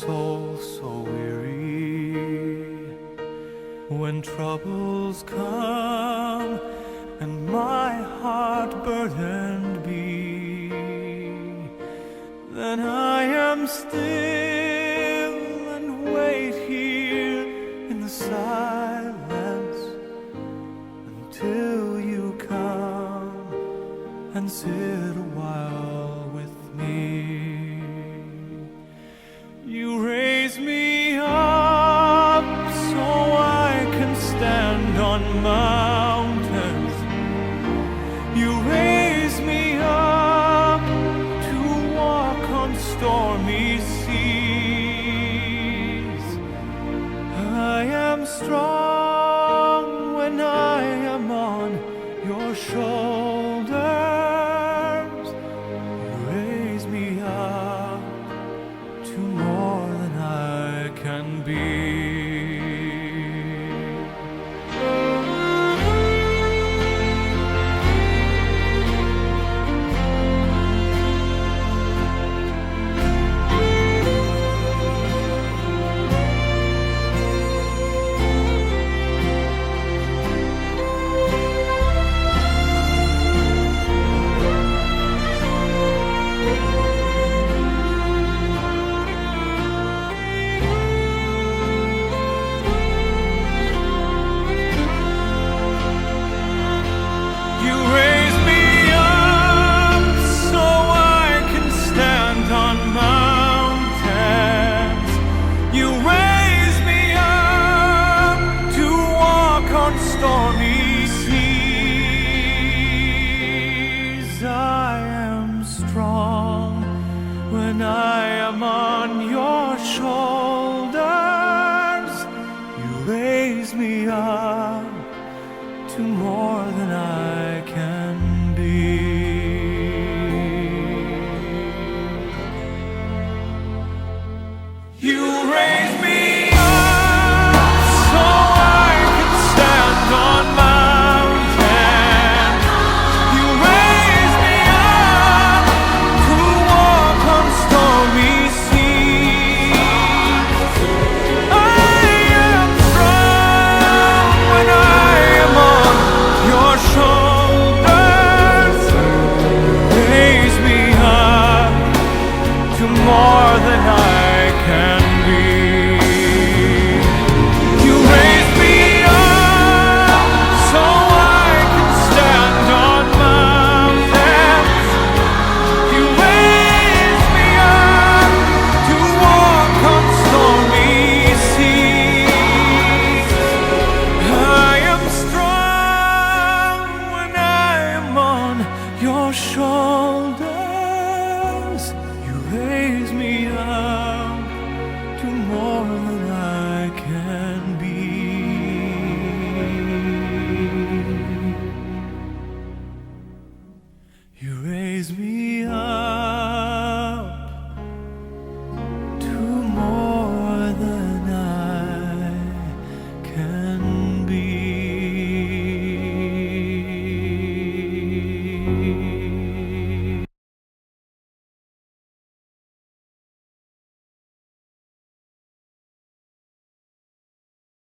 soul so weary, when troubles come and my heart burdened be, then I am still and wait here in the silence until you come and sit a while with me. You raise me up so I can stand on mountains. You raise me up to walk on stormy seas. I am strong when I am on your shoulders. You raise me up to more than I can be. Stormy seas, I am strong when I am on your shoulders. You raise me up to more than I can be. You raise me more than I can be. You raise me up so I can stand on mountains. You raise me up to walk on stormy seas. I am strong when I am on your shoulders. Raise me up